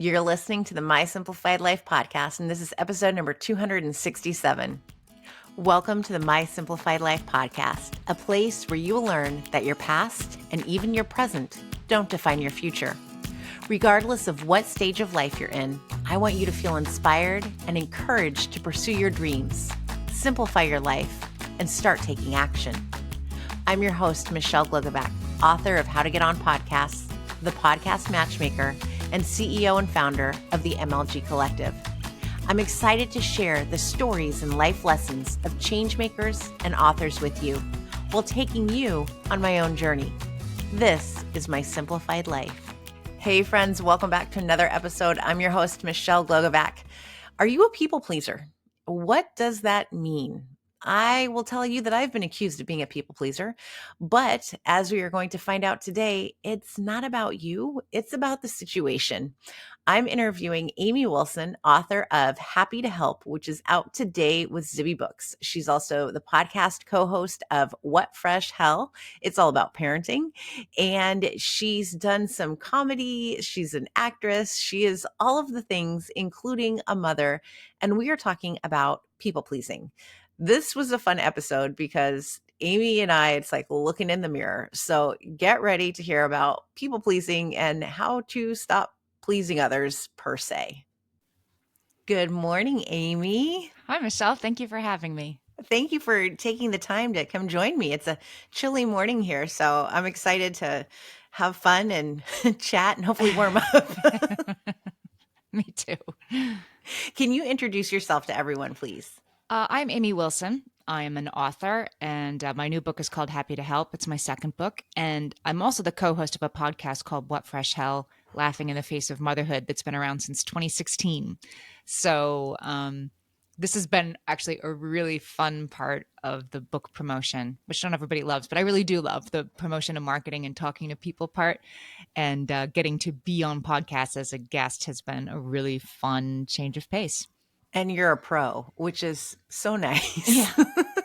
You're listening to the My Simplified Life podcast, and this is episode number 267. Welcome to the My Simplified Life podcast, a place where you will learn that your past and even your present don't define your future. Regardless of what stage of life you're in, I want you to feel inspired and encouraged to pursue your dreams, simplify your life, and start taking action. I'm your host, Michelle Glogobach, author of How to Get On Podcasts, the podcast matchmaker, and CEO and founder of the MLG Collective. I'm excited to share the stories and life lessons of changemakers and authors with you while taking you on my own journey. This is My Simplified Life. Hey friends, welcome back to another episode. I'm your host, Michelle Glogobach. Are you a people pleaser? What does that mean? I will tell you that I've been accused of being a people pleaser, but as we are going to find out today, it's not about you, it's about the situation. I'm interviewing Amy Wilson, author of Happy to Help, which is out today with Zibby Books. She's also the podcast co-host of What Fresh Hell. It's all about parenting. And she's done some comedy. She's an actress. She is all of the things, including a mother. And we are talking about people pleasing. This was a fun episode because Amy and I, it's like looking in the mirror. So get ready to hear about people pleasing and how to stop pleasing others per se. Good morning, Amy. Hi, Michelle. Thank you for having me. Thank you for taking the time to come join me. It's a chilly morning here, so I'm excited to have fun and chat and hopefully warm up. Me too. Can you introduce yourself to everyone, please? I'm Amy Wilson. I am an author, and my new book is called Happy to Help. It's my second book. And I'm also the co-host of a podcast called What Fresh Hell, Laughing in the Face of Motherhood, that's been around since 2016. So this has been actually a really fun part of the book promotion, which not everybody loves, but I really do love the promotion and marketing and talking to people part. And getting to be on podcasts as a guest has been a really fun change of pace. And you're a pro, which is so nice. Yeah,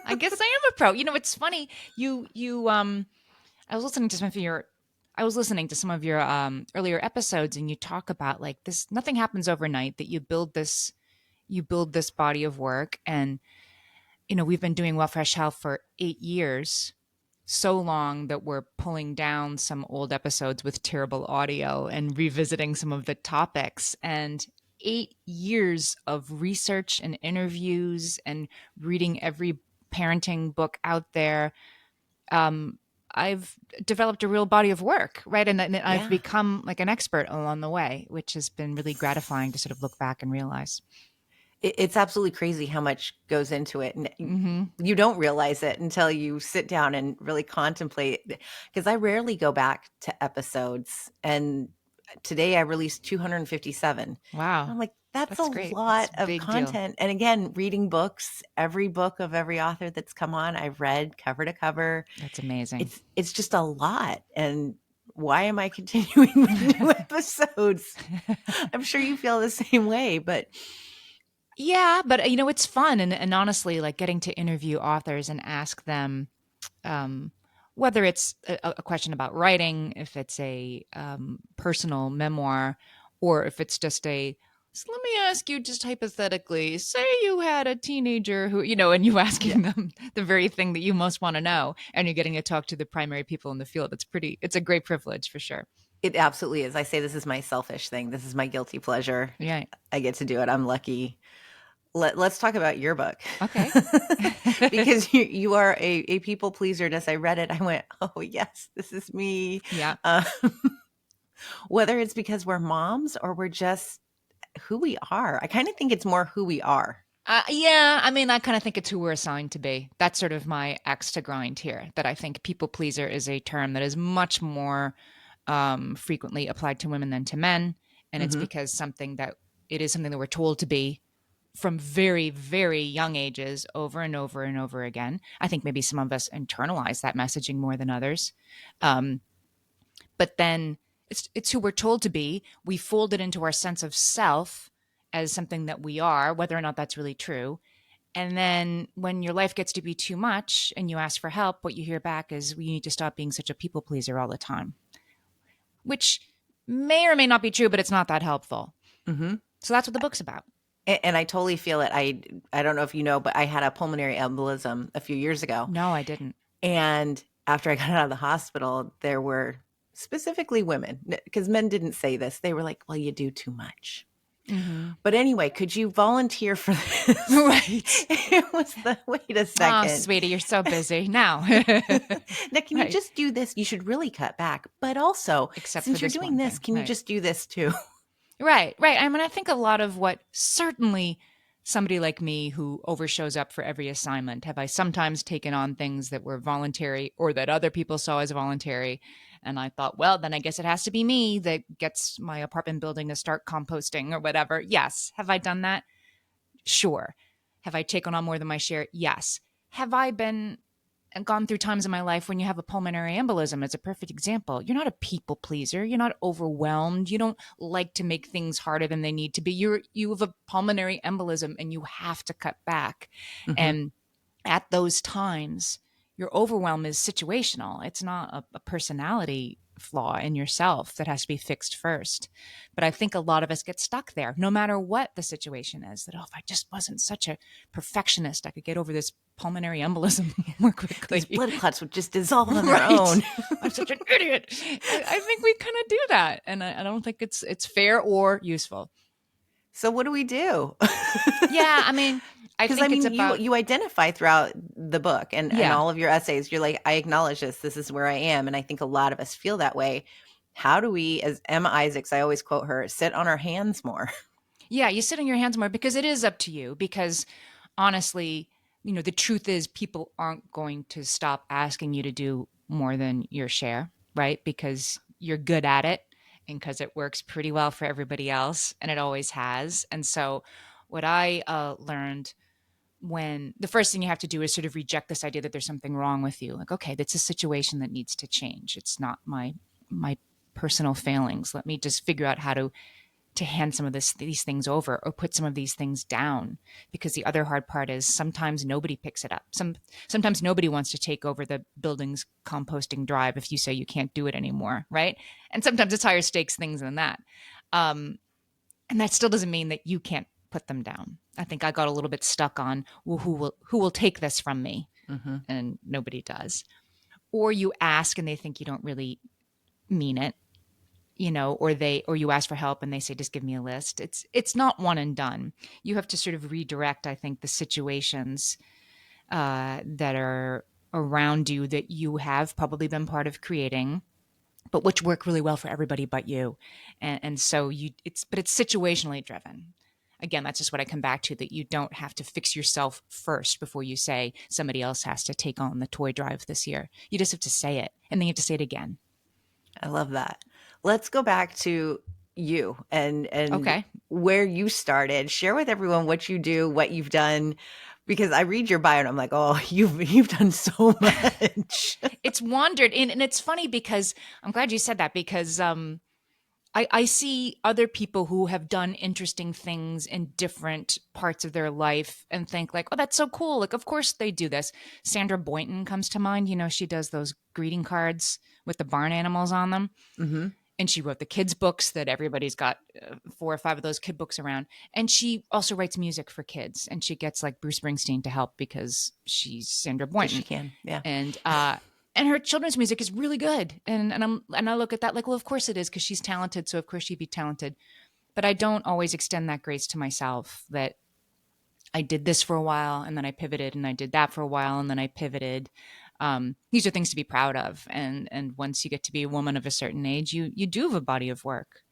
I guess I am a pro. You know, it's funny. I was listening to some of your earlier episodes, and you talk about like this. Nothing happens overnight. That you build this body of work, and you know we've been doing Well Fresh Health for 8 years, so long that we're pulling down some old episodes with terrible audio and revisiting some of the topics and 8 years of research and interviews and reading every parenting book out there. I've developed a real body of work, right? And I've become like an expert along the way, which has been really gratifying to sort of look back and realize. It's absolutely crazy how much goes into it. And you don't realize it until you sit down and really contemplate. Because I rarely go back to episodes. And today I released 257. Wow. I'm like, that's a great. lot That's a of big content. And again, reading books, every book of every author that's come on, I've read cover to cover. That's amazing. It's just a lot. And why am I continuing with new episodes? I'm sure you feel the same way, but yeah, but you know, it's fun. And honestly, like getting to interview authors and ask them, whether it's a question about writing, if it's a personal memoir, or if it's just so let me ask you just hypothetically, say you had a teenager who, you know, and you asking them the very thing that you most want to know, and you're getting to talk to the primary people in the field. It's a great privilege for sure. It absolutely is. I say this is my selfish thing. This is my guilty pleasure. Yeah. I get to do it. I'm lucky. Let's talk about your book. Okay. Because you are a people pleaser. And as I read it, I went, oh, yes, this is me. Yeah. Whether it's because we're moms or we're just who we are. I kind of think it's more who we are. Yeah, I mean, I kind of think it's who we're assigned to be. That's sort of my axe to grind here, that I think people pleaser is a term that is much more frequently applied to women than to men. And it's because it is something that we're told to be from very, very young ages over and over and over again. I think maybe some of us internalize that messaging more than others. But then it's who we're told to be. We fold it into our sense of self as something that we are, whether or not that's really true. And then when your life gets to be too much and you ask for help, what you hear back is, we need to stop being such a people pleaser all the time, which may or may not be true, but it's not that helpful. Mm-hmm. So that's what the book's about. And I totally feel it. I don't know if you know, but I had a pulmonary embolism a few years ago. No, I didn't. And after I got out of the hospital, there were specifically women, because men didn't say this. They were like, well, you do too much. Mm-hmm. But anyway, could you volunteer for this? Right. It was wait a Oh, second. sweetie, you're so busy now. Now, can you Right. just do this? You should really cut back. But also, Except for since you're this doing one this, thing. can you Right. just do this too? Right, right. I mean, I think a lot of what certainly somebody like me who overshows up for every assignment, have I sometimes taken on things that were voluntary or that other people saw as voluntary. And I thought, well, then I guess it has to be me that gets my apartment building to start composting or whatever. Yes. Have I done that? Sure. Have I taken on more than my share? Yes. Have I been and gone through times in my life when you have a pulmonary embolism as a perfect example? You're not a people pleaser. You're not overwhelmed. You don't like to make things harder than they need to be. You have a pulmonary embolism and you have to cut back. Hmm. And at those times, your overwhelm is situational. It's not a personality flaw in yourself that has to be fixed first. But I think a lot of us get stuck there, no matter what the situation is, that, oh, if I just wasn't such a perfectionist, I could get over this pulmonary embolism more quickly. These blood clots would just dissolve on their Right. own. I'm such an idiot. I think we kind of do that. And I don't think it's fair or useful. So what do we do? Yeah, I mean, I Because I think it's mean, about, you identify throughout the book and yeah. all of your essays, you're like, I acknowledge this. This is where I am. And I think a lot of us feel that way. How do we, as Emma Isaacs, I always quote her, sit on our hands more? Yeah, you sit on your hands more because it is up to you. Because honestly, the truth is people aren't going to stop asking you to do more than your share, right? Because you're good at it and because it works pretty well for everybody else and it always has. And so, what I learned when the first thing you have to do is sort of reject this idea that there's something wrong with you. Like, okay, that's a situation that needs to change. It's not my personal failings. Let me just figure out how to hand some of these things over or put some of these things down, because the other hard part is sometimes nobody picks it up. Sometimes nobody wants to take over the building's composting drive if you say you can't do it anymore, right? And sometimes it's higher stakes things than that. And that still doesn't mean that you can't put them down. I think I got a little bit stuck on, well, who will take this from me? Mm-hmm. And nobody does. Or you ask and they think you don't really mean it, or you ask for help and they say, just give me a list. It's not one and done. You have to sort of redirect, I think, the situations that are around you that you have probably been part of creating, but which work really well for everybody but you. And so it's situationally driven. Again, that's just what I come back to, that you don't have to fix yourself first before you say somebody else has to take on the toy drive this year. You just have to say it, and then you have to say it again. I love that. Let's go back to you and Okay. where you started. Share with everyone what you do, what you've done, because I read your bio and I'm like, oh, you've done so much. It's wandered in, and it's funny because I'm glad you said that, because I see other people who have done interesting things in different parts of their life and think like, oh, that's so cool. Like, of course they do this. Sandra Boynton comes to mind. She does those greeting cards with the barn animals on them. Hmm. And she wrote the kids' books that everybody's got 4 or 5 of those kid books around. And she also writes music for kids. And she gets like Bruce Springsteen to help because she's Sandra Because she Boynton. can, yeah. And her children's music is really good. And I look at that like, well, of course it is, because she's talented. So of course she'd be talented. But I don't always extend that grace to myself, that I did this for a while and then I pivoted, and I did that for a while and then I pivoted. These are things to be proud of. And once you get to be a woman of a certain age, you do have a body of work.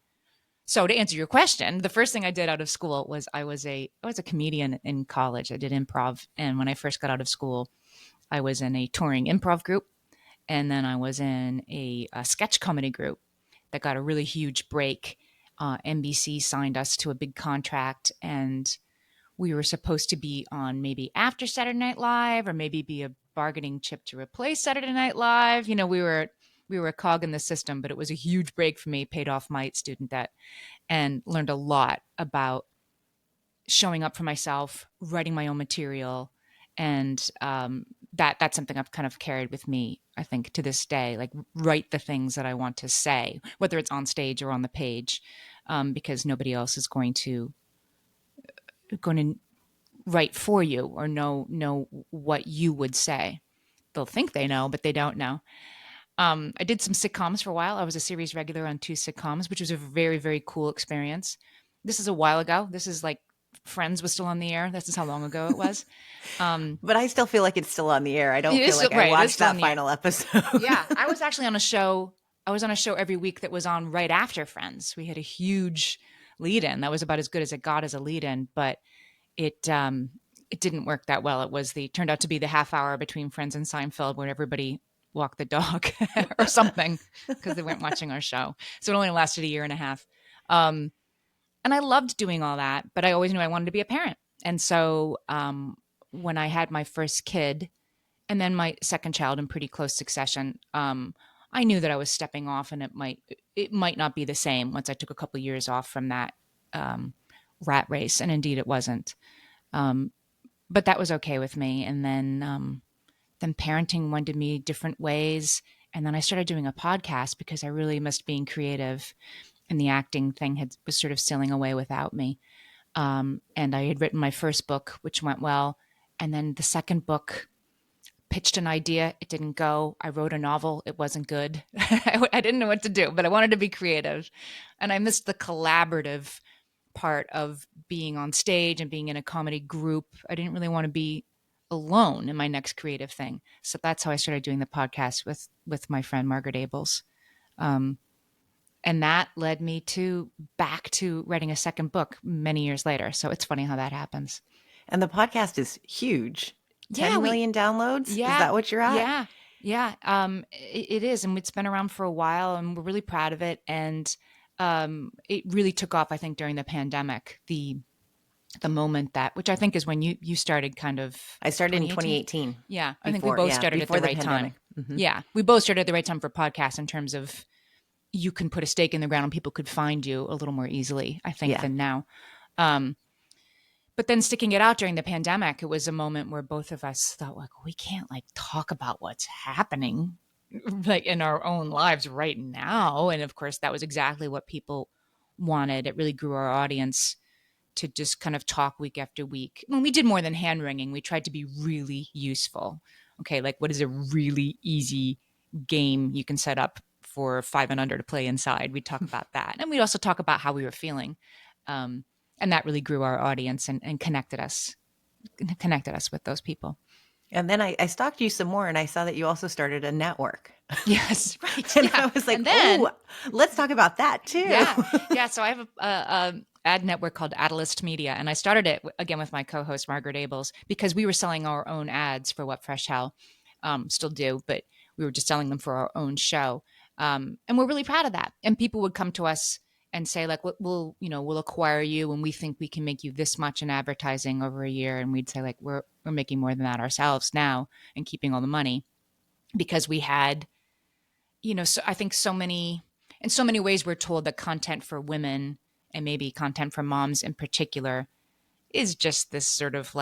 So to answer your question, the first thing I did out of school was I was a comedian in college. I did improv. And when I first got out of school, I was in a touring improv group. And then I was in a sketch comedy group that got a really huge break. NBC signed us to a big contract, and we were supposed to be on maybe after Saturday Night Live, or maybe be a bargaining chip to replace Saturday Night Live. We were a cog in the system, but it was a huge break for me, paid off my student debt, and learned a lot about showing up for myself, writing my own material, and that's something I've kind of carried with me, I think, to this day. Like, write the things that I want to say, whether it's on stage or on the page. because nobody else is going to write for you or know what you would say. They'll think they know, but they don't know. I did some sitcoms for a while. I was a series regular on 2 sitcoms, which was a very, very cool experience. This is a while ago. This is like Friends was still on the air. This is how long ago it was. But I still feel like it's still on the air. I don't It feel is like I right. It is watched still on that the air. final episode. Yeah, I was actually on a show. I was on a show every week that was on right after Friends. We had a huge lead-in that was about as good as it got as a lead-in, but it didn't work that well. Turned out to be the half hour between Friends and Seinfeld where everybody walked the dog or something because they weren't watching our show. So it only lasted a year and a half. And I loved doing all that, but I always knew I wanted to be a parent. And so when I had my first kid and then my second child in pretty close succession, I knew that I was stepping off, and it might not be the same once I took a couple of years off from that rat race. And indeed it wasn't. But that was okay with me. And then parenting went to me different ways. And then I started doing a podcast because I really missed being creative, and the acting thing was sort of sailing away without me. And I had written my first book, which went well. And then the second book, pitched an idea. It didn't go. I wrote a novel. It wasn't good. I didn't know what to do, but I wanted to be creative. And I missed the collaborative part of being on stage and being in a comedy group. I didn't really want to be alone in my next creative thing. So that's how I started doing the podcast with my friend Margaret Abels. And that led me back to writing a second book many years later. So it's funny how that happens. And the podcast is huge. Yeah, 10 million downloads? Yeah, is that what you're at? Yeah. It is. And it's been around for a while, and we're really proud of it. And it really took off, I think, during the pandemic, the moment which I think is when you started kind of. I started in 2018. Yeah. I think we both started at the right time. Mm-hmm. Yeah. We both started at the right time for podcasts in terms of you can put a stake in the ground and people could find you a little more easily, I think, than now. But then sticking it out during the pandemic, it was a moment where both of us thought, like, we can't talk about what's happening in our own lives right now. And of course, that was exactly what people wanted. It really grew our audience to just kind of talk week after week. When we did more than hand wringing, we tried to be really useful. Okay, what is a really easy game you can set up for 5 and under to play inside? We'd talk about that. And we'd also talk about how we were feeling. And that really grew our audience and connected us with those people. And then I stalked you some more, and I saw that you also started a network. Yes, right. And I was like, let's talk about that too. Yeah. So I have a ad network called Adalist Media, and I started it again with my co-host Margaret Abels because we were selling our own ads for What Fresh Hell, still do, but we were just selling them for our own show, and we're really proud of that. And people would come to us and say, we'll acquire you, and we think we can make you this much in advertising over a year. And we'd say, we're making more than that ourselves now and keeping all the money, because we had, so I think in so many ways, we're told that content for women and maybe content for moms in particular is just this sort of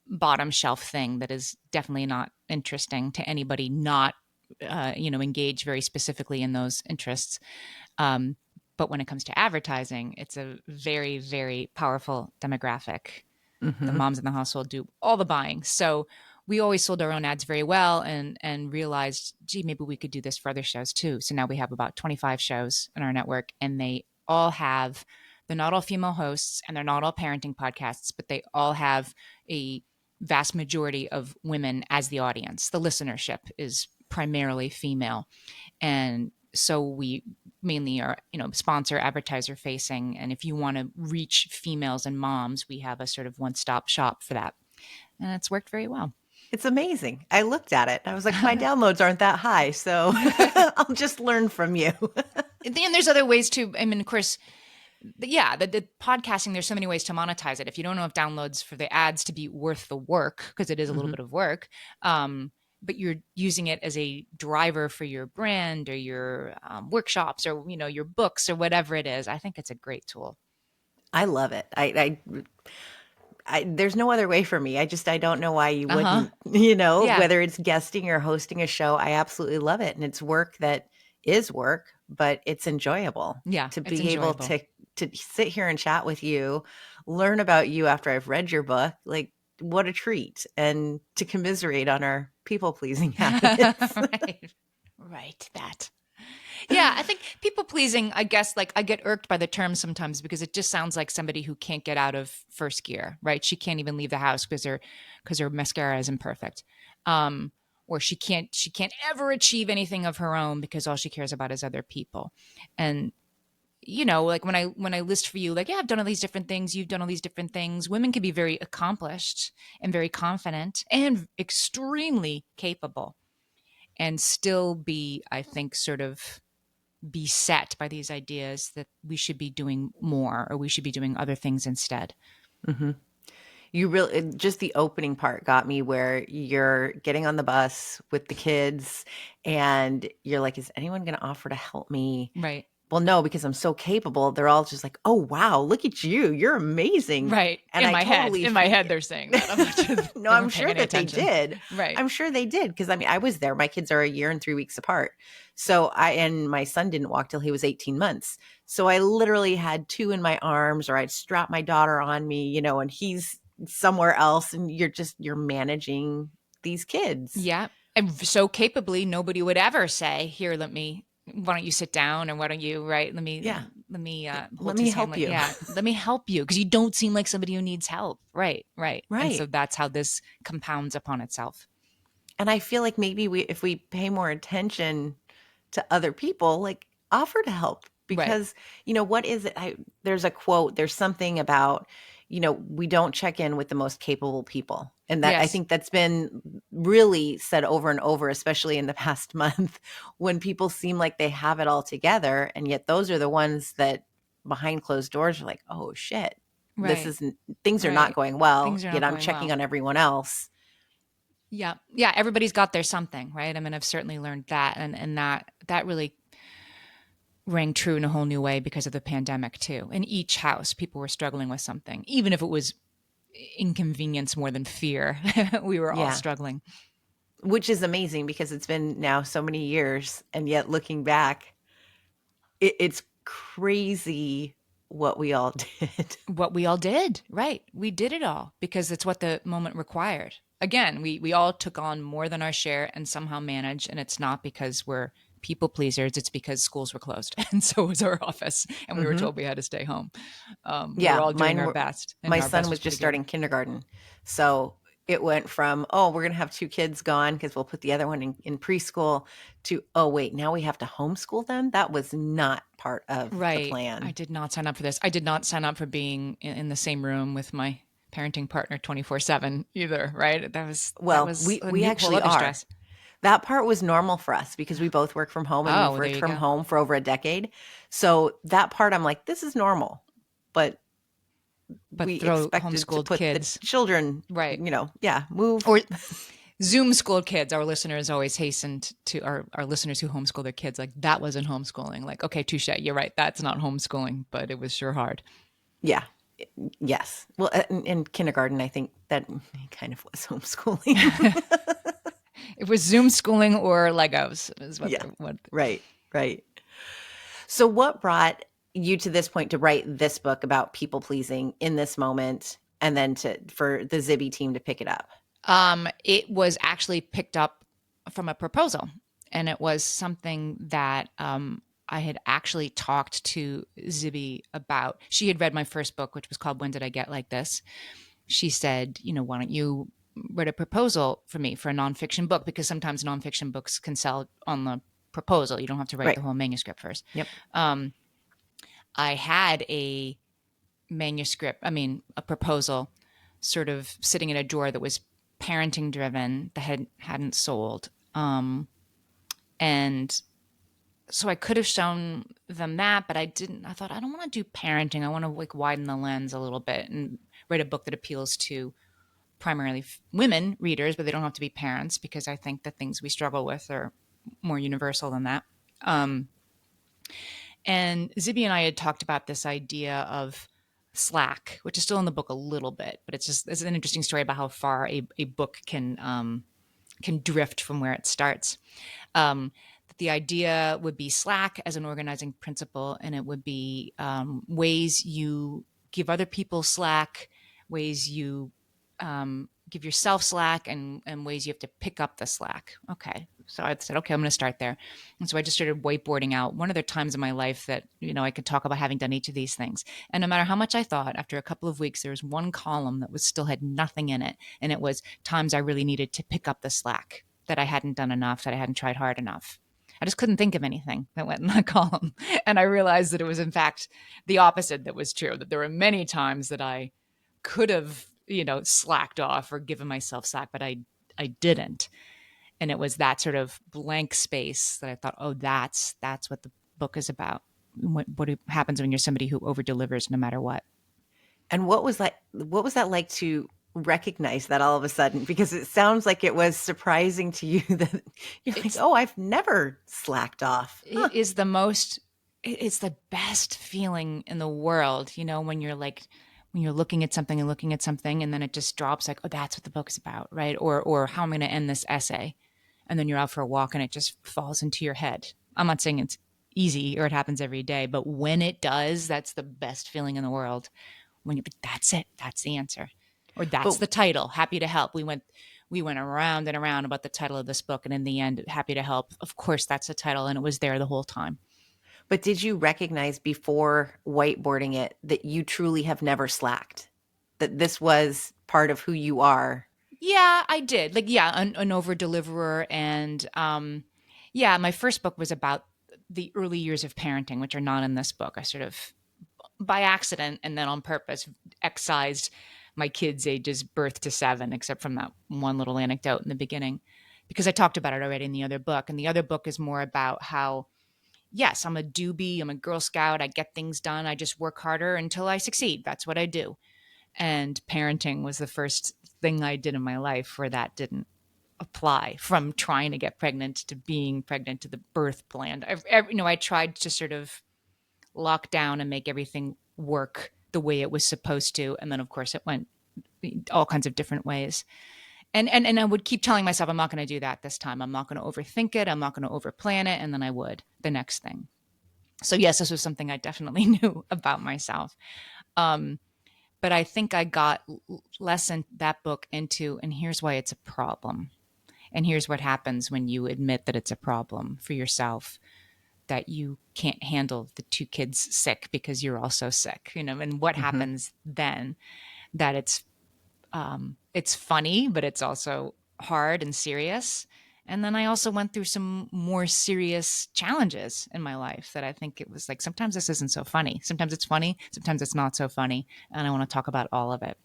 bottom shelf thing that is definitely not interesting to anybody not, engaged very specifically in those interests. But when it comes to advertising, it's a very, very powerful demographic. Mm-hmm. The moms in the household do all the buying. So we always sold our own ads very well and realized, gee, maybe we could do this for other shows too. So now we have about 25 shows in our network, and they're not all female hosts, and they're not all parenting podcasts, but they all have a vast majority of women as the audience. The listenership is primarily female. And so we mainly are, sponsor, advertiser facing. And if you want to reach females and moms, we have a sort of one-stop shop for that. And it's worked very well. It's amazing. I looked at it. I was like, my downloads aren't that high, so I'll just learn from you. And there's other ways too. I mean, of course, the podcasting, there's so many ways to monetize it. If you don't know if downloads for the ads to be worth the work, because it is a little bit of work, but you're using it as a driver for your brand or your workshops or, your books or whatever it is, I think it's a great tool. I love it. There's no other way for me. I don't know why you wouldn't, whether it's guesting or hosting a show. I absolutely love it. And it's work that is work, but it's enjoyable Yeah, to it's be able enjoyable. to sit here and chat with you, learn about you after I've read your book. Like, what a treat. And to commiserate on our people pleasing habits. Right. Right. That. Yeah, I think people pleasing, I guess, like I get irked by the term sometimes because it just sounds like somebody who can't get out of first gear, right? She can't even leave the house because her mascara is imperfect. Um, or she can't ever achieve anything of her own because all she cares about is other people. And like when I list for you, like, yeah, I've done all these different things, you've done all these different things. Women can be very accomplished and very confident and extremely capable and still be, I think, sort of beset by these ideas that we should be doing more or we should be doing other things instead. hmm You really, just the opening part got me where you're getting on the bus with the kids and you're like, is anyone going to offer to help me? Right. Well, no, because I'm so capable. They're all just like, "Oh, wow, look at you. You're amazing." Right. And I totally In my head, they're saying that. I'm not sure No, they I'm weren't paying sure any that they attention. did. Right. I'm sure they did because I mean, I was there. My kids are a year and 3 weeks apart. So and my son didn't walk till he was 18 months. So I literally had two in my arms, or I'd strap my daughter on me, and he's somewhere else, and you're managing these kids. Yeah. And so capably, nobody would ever say, here, why don't you sit down, or why don't you, right? Yeah. Let me Let hold me his hand. help you. Yeah, let me help you. Cause you don't seem like somebody who needs help. Right. Right. And so Right. that's how this compounds upon itself. And I feel like maybe if we pay more attention to other people, like offer to help Right. because, what is it? There's a quote, there's something about, we don't check in with the most capable people. And that I Yes. think that's been really said over and over, especially in the past month when people seem like they have it all together. And yet those are the ones that behind closed doors are like, oh shit, this Right. isn't, things are not Right. going well. Things are Yet not I'm going checking well. on everyone else. Yeah. Yeah. Everybody's got their something, right? I mean, I've certainly learned that. And that really rang true in a whole new way because of the pandemic, too. In each house, people were struggling with something, even if it was inconvenience more than fear. We were all Yeah. struggling. Which is amazing because it's been now so many years, and yet looking back, it's crazy what we all did. What we all did, right? We did it all because it's what the moment required. Again, we all took on more than our share and somehow managed. And it's not because we're people pleasers, it's because schools were closed. And so was our office. And we were hmm told we had to stay home. We were Yeah, all doing our best, and my our son best was was just pretty good. starting kindergarten. So it went from, oh, we're going to have two kids gone because we'll put the other one in preschool to, oh, wait, now we have to homeschool them. That was not part of the Right. I plan. did not sign up for this. I did not sign up for being in the same room with my parenting partner 24/7 either, right? That Well, was we, a we new whole actually other are. stress. That part was normal for us because we both work from home and we've Oh, there worked you from go. home for over a decade. So that part, I'm like, this is normal. But But we throw expected to homeschooled put the kids, children, right? yeah, move. Or Zoom schooled kids. Our listeners always hastened to our listeners who homeschool their kids, like, that wasn't homeschooling. Like, okay, touche. You're right. That's not homeschooling, but it was sure hard. Yeah. Yes. Well, in kindergarten, I think that kind of was homeschooling. It was Zoom schooling or Legos is what Yeah. they what. Right. Right. So, what brought you to this point to write this book about people pleasing in this moment, and then for the Zibby team to pick it up? It was actually picked up from a proposal, and it was something that I had actually talked to Zibby about. She had read my first book, which was called When Did I Get Like This? She said, why don't you write a proposal for me for a nonfiction book? Because sometimes nonfiction books can sell on the proposal. You don't have to write the Right. whole manuscript first. Yep. I had a a proposal sort of sitting in a drawer that was parenting driven that hadn't sold. And so I could have shown them that, but I didn't. I thought, I don't want to do parenting. I want to like widen the lens a little bit and write a book that appeals to primarily women readers, but they don't have to be parents because I think the things we struggle with are more universal than that. And Zibby and I had talked about this idea of slack, which is still in the book a little bit, but it's an interesting story about how far a book can drift from where it starts. the idea would be slack as an organizing principle, and it would be ways you give other people slack, ways you give yourself slack, and ways you have to pick up the slack. Okay. So I said, okay, I'm going to start there. And so I just started whiteboarding out. One of the times in my life that, I could talk about having done each of these things. And no matter how much I thought, after a couple of weeks, there was one column that was still had nothing in it. And it was times I really needed to pick up the slack, that I hadn't done enough, that I hadn't tried hard enough. I just couldn't think of anything that went in that column. And I realized that it was, in fact, the opposite that was true, that there were many times that I could have, slacked off or given myself slack, but I didn't. And it was that sort of blank space that I thought, oh, that's what the book is about. What happens when you're somebody who over delivers no matter what. And what was that like to recognize that all of a sudden? Because it sounds like it was surprising to you that you're like, oh, I've never slacked off. It is it's the best feeling in the world, when you're looking at something and then it just drops like, oh, that's what the book is about, right? Or how am I going to end this essay? And then you're out for a walk and it just falls into your head. I'm not saying it's easy or it happens every day, but when it does, that's the best feeling in the world. That's it. That's the answer. Or that's the title, Happy to Help. We went around and around about the title of this book. And in the end, Happy to Help, of course, that's the title. And it was there the whole time. But did you recognize before whiteboarding it that you truly have never slacked? That this was part of who you are? Yeah, I did. An over deliverer. And my first book was about the early years of parenting, which are not in this book. I sort of, by accident and then on purpose, excised my kids' ages birth to 7, except from that one little anecdote in the beginning, because I talked about it already in the other book. And the other book is more about how, yes, I'm a doobie, I'm a Girl Scout, I get things done, I just work harder until I succeed. That's what I do. And parenting was the first thing I did in my life where that didn't apply, from trying to get pregnant to being pregnant to the birth plan. I tried to sort of lock down and make everything work the way it was supposed to. And then, of course, it went all kinds of different ways. And I would keep telling myself, I'm not going to do that this time. I'm not going to overthink it. I'm not going to overplan it. And then I would the next thing. So yes, this was something I definitely knew about myself. But I think I got less in that book into, and here's why it's a problem. And here's what happens when you admit that it's a problem for yourself, that you can't handle the 2 kids sick because you're also sick, and what happens then, that it's funny, but it's also hard and serious. And then I also went through some more serious challenges in my life that I think it was like, sometimes this isn't so funny. Sometimes it's funny. Sometimes it's not so funny. And I want to talk about all of it.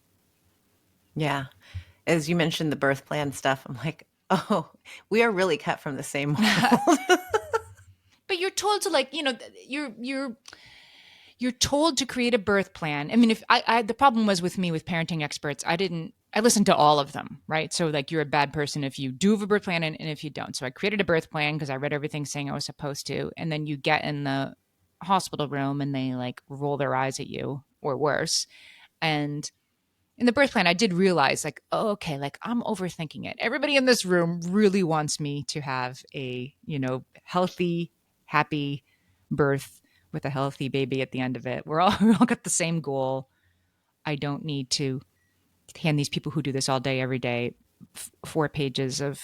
Yeah. As you mentioned the birth plan stuff, I'm like, oh, we are really cut from the same mold. But you're told to you're told to create a birth plan. I mean, if I the problem was with me with parenting experts, I listened to all of them, right? So you're a bad person if you do have a birth plan and if you don't. So I created a birth plan because I read everything saying I was supposed to. And then you get in the hospital room and they roll their eyes at you, or worse. And in the birth plan, I did realize I'm overthinking it. Everybody in this room really wants me to have a, healthy, happy birth with a healthy baby at the end of it. we all got the same goal. I don't need to hand these people who do this all day, every day, 4 pages of,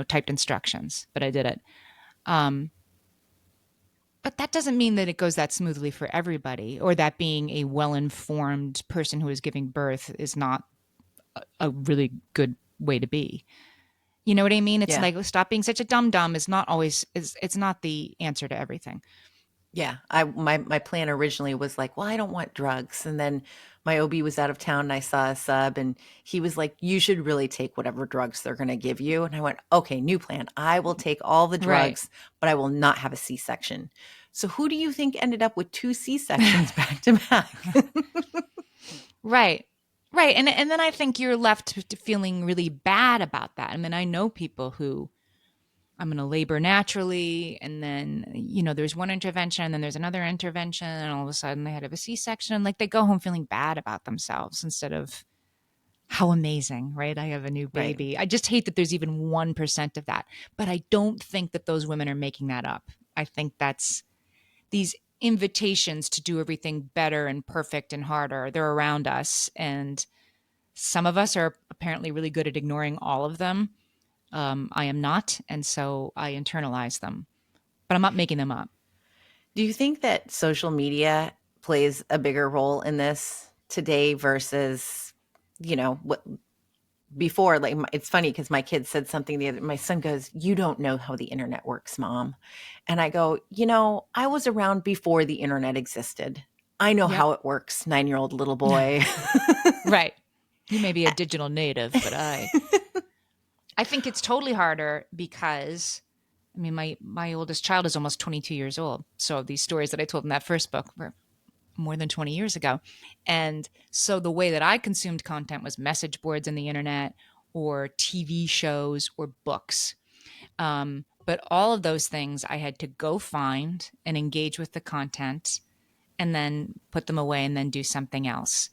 typed instructions, but I did it. But that doesn't mean that it goes that smoothly for everybody, or that being a well-informed person who is giving birth is not a really good way to be. You know what I mean? It's stop being such a dum-dum is not always, it's not the answer to everything. Yeah. My plan originally was like, well, I don't want drugs. And then my OB was out of town and I saw a sub and he was like, you should really take whatever drugs they're going to give you. And I went, okay, new plan. I will take all the drugs, but I will not have a C-section. So who do you think ended up with 2 C-sections back to back? Right. Right. And then I think you're left feeling really bad about that. I mean, I know people who, I'm going to labor naturally. And then, there's one intervention and then there's another intervention. And all of a sudden they had to have a C-section. They go home feeling bad about themselves instead of how amazing, right? I have a new Right. baby. I just hate that there's even 1% of that. But I don't think that those women are making that up. I think that's these invitations to do everything better and perfect and harder. They're around us. And some of us are apparently really good at ignoring all of them. I am not. And so I internalize them, but I'm not making them up. Do you think that social media plays a bigger role in this today versus, what before? Like, it's funny because my kid said something my son goes, "You don't know how the internet works, mom." And I go, I was around before the internet existed. I know Yep. how it works, 9-year-old little boy. Right. You may be a digital native, but I think it's totally harder because I mean my oldest child is almost 22 years old. So these stories that I told in that first book were more than 20 years ago. And so the way that I consumed content was message boards on the internet or TV shows or books. But all of those things I had to go find and engage with the content and then put them away and then do something else.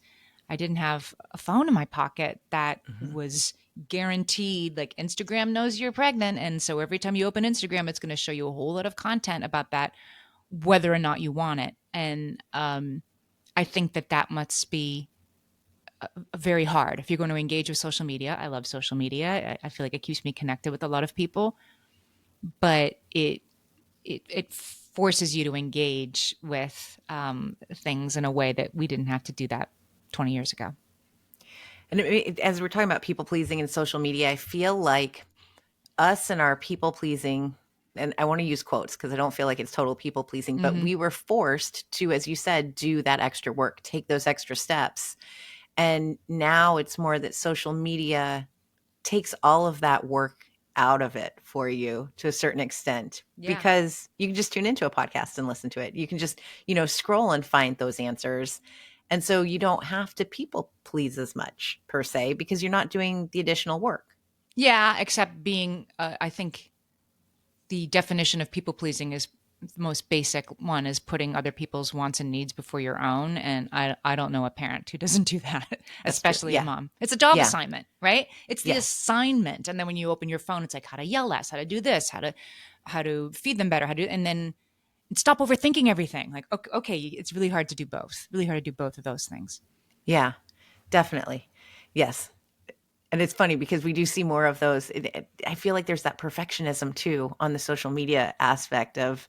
I didn't have a phone in my pocket that Mhm. was guaranteed, like Instagram knows you're pregnant. And so every time you open Instagram, it's going to show you a whole lot of content about that, whether or not you want it. And I think that that must be very hard if you're going to engage with social media. I love social media. I feel like it keeps me connected with a lot of people, but it forces you to engage with things in a way that we didn't have to do that 20 years ago. And as we're talking about people pleasing and social media, I feel like us and our people pleasing, and I want to use quotes because I don't feel like it's total people pleasing, but Mm-hmm. we were forced to, as you said, do that extra work, take those extra steps. And now it's more that social media takes all of that work out of it for you to a certain extent, Yeah. because you can just tune into a podcast and listen to it. You can just, scroll and find those answers. And so you don't have to people please as much per se because you're not doing the additional work. Yeah, except being, I think the definition of people pleasing is the most basic one is putting other people's wants and needs before your own. And I don't know a parent who doesn't do that, That's true. especially a Yeah. mom. It's a job Yeah. assignment, right? It's the Yes. assignment. And then when you open your phone, it's like how to yell less, how to do this, how to feed them better, and then stop overthinking everything. Like, okay, it's really hard to do both. Really hard to do both of those things. Yeah, definitely. Yes. And it's funny because we do see more of those. I feel like there's that perfectionism too on the social media aspect of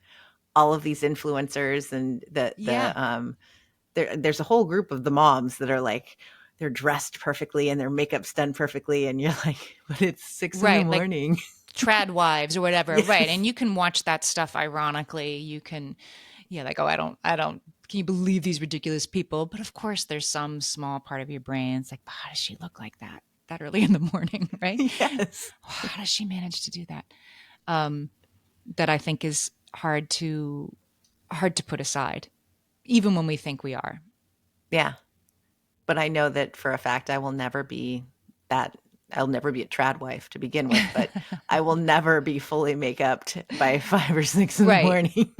all of these influencers, and Yeah. there's a whole group of the moms that are like, they're dressed perfectly and their makeup's done perfectly, and you're like, but it's 6 in the Right. Like morning. trad wives or whatever. Right. Yes. And you can watch that stuff ironically. You can, yeah, like, oh, I don't, can you believe these ridiculous people? But of course, there's some small part of your brain. It's like, how does she look like that early in the morning? Right. Yes. How does she manage to do that? Um, that I think is hard to put aside, even when we think we are. Yeah. But I know that for a fact I will never be that. I'll never be a trad wife to begin with, but I will never be fully make-upped by 5 or 6 in the Right. morning.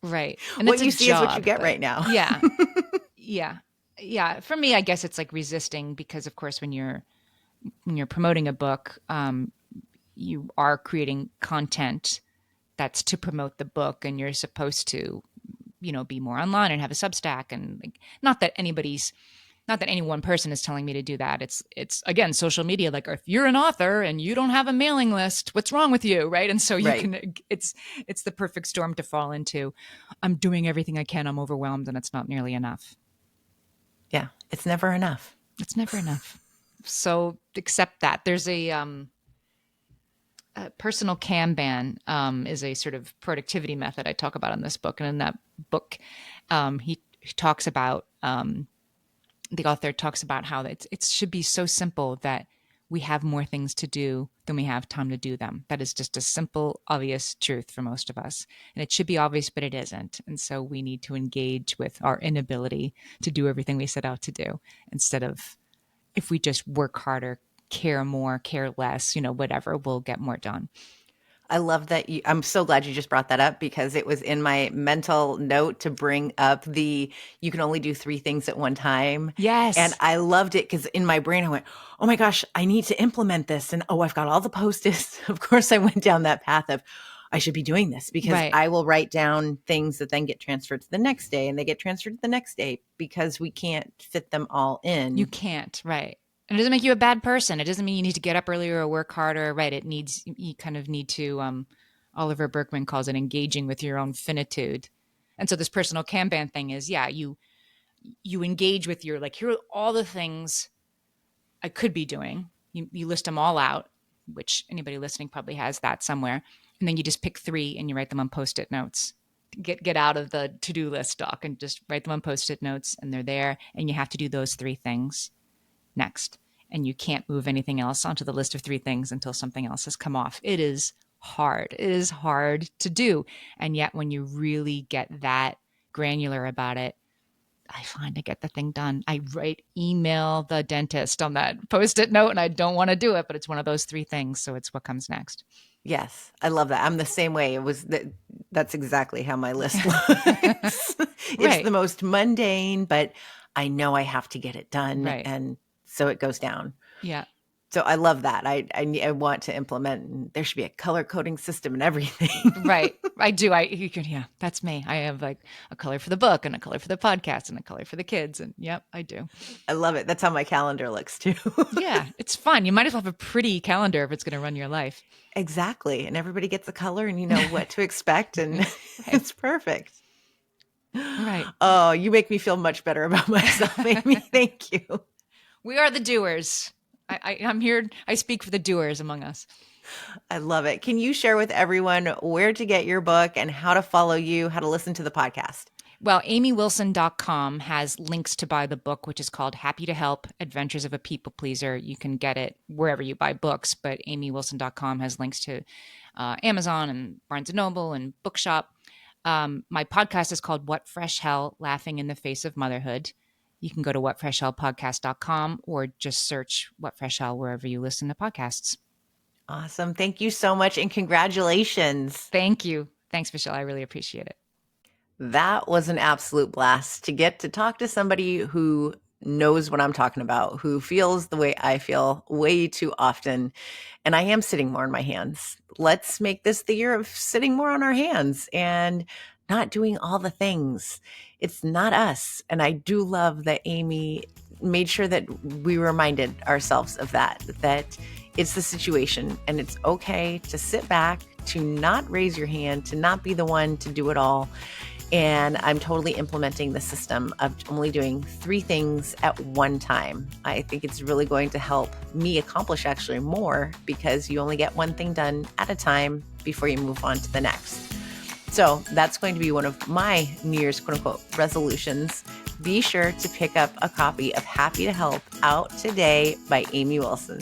Right. And What it's a you see is what you job, get but right now. yeah. Yeah. Yeah. For me, I guess it's like resisting because of course when you're promoting a book, you are creating content that's to promote the book and you're supposed to, be more online and have a Substack and like, not that any one person is telling me to do that. It's again, social media. Like if you're an author and you don't have a mailing list, what's wrong with you? Right. And so Right. it's the perfect storm to fall into. I'm doing everything I can. I'm overwhelmed and it's not nearly enough. Yeah. It's never enough. It's never enough. So accept that. There's a personal Kanban is a sort of productivity method I talk about in this book. And in that book, he talks about the author talks about how it should be so simple that we have more things to do than we have time to do them. That is just a simple, obvious truth for most of us. And it should be obvious, but it isn't. And so we need to engage with our inability to do everything we set out to do instead of if we just work harder, care more, care less, whatever, we'll get more done. I love that I'm so glad you just brought that up because it was in my mental note to bring up you can only do 3 things at one time. And Yes. I loved it because in my brain, I went, oh my gosh, I need to implement this. And oh, I've got all the Post-its. Of course, I went down that path of I should be doing this because Right. I will write down things that then get transferred to the next day and they get transferred to the next day because we can't fit them all You in. can't. Right. And it doesn't make you a bad person. It doesn't mean you need to get up earlier or work harder. Right. You kind of need to, Oliver Berkman calls it engaging with your own finitude. And so this personal Kanban thing is, yeah, you engage with your, like, here are all the things I could be doing. You list them all out, which anybody listening probably has that somewhere. And then you just pick 3 and you write them on Post-it notes. Get out of the to-do list doc and just write them on Post-it notes, and they're there. And you have to do those 3 things next. And you can't move anything else onto the list of 3 things until something else has come off. It is hard. It is hard to do. And yet when you really get that granular about it, I find I get the thing done. I email the dentist on that Post-it note, and I don't want to do it, but it's one of those 3 things. So it's what comes next. Yes, I love that. I'm the same way. That's exactly how my list looks. It's Right. the most mundane, but I know I have to get it done. Right. And so it goes down. Yeah. So I love that. I want to implement, there should be a color coding system and everything. Right. I do. Yeah, that's me. I have like a color for the book and a color for the podcast and a color for the kids. And yep, I do. I love it. That's how my calendar looks too. Yeah, it's fun. You might as well have a pretty calendar if it's going to run your life. Exactly. And everybody gets a color and you know what to expect. And it's perfect. Right. Oh, you make me feel much better about myself, Amy. Thank you. We are the doers. I'm here. I speak for the doers among us. I love it. Can you share with everyone where to get your book and how to follow you, how to listen to the podcast? Well, amywilson.com has links to buy the book, which is called Happy to Help, Adventures of a People Pleaser. You can get it wherever you buy books, but amywilson.com has links to Amazon and Barnes & Noble and Bookshop. My podcast is called What Fresh Hell, Laughing in the Face of Motherhood. You can go to whatfreshhellpodcast.com or just search What Fresh Hell wherever you listen to podcasts. Awesome. Thank you so much and congratulations. Thank you. Thanks, Michelle. I really appreciate it. That was an absolute blast to get to talk to somebody who knows what I'm talking about, who feels the way I feel way too often. And I am sitting more on my hands. Let's make this the year of sitting more on our hands and not doing all the things. It's not us. And I do love that Amy made sure that we reminded ourselves of that it's the situation and it's okay to sit back, to not raise your hand, to not be the one to do it all. And I'm totally implementing the system of only doing 3 things at one time. I think it's really going to help me accomplish actually more because you only get one thing done at a time before you move on to the next. So that's going to be one of my New Year's quote unquote resolutions. Be sure to pick up a copy of Happy to Help out today by Amy Wilson.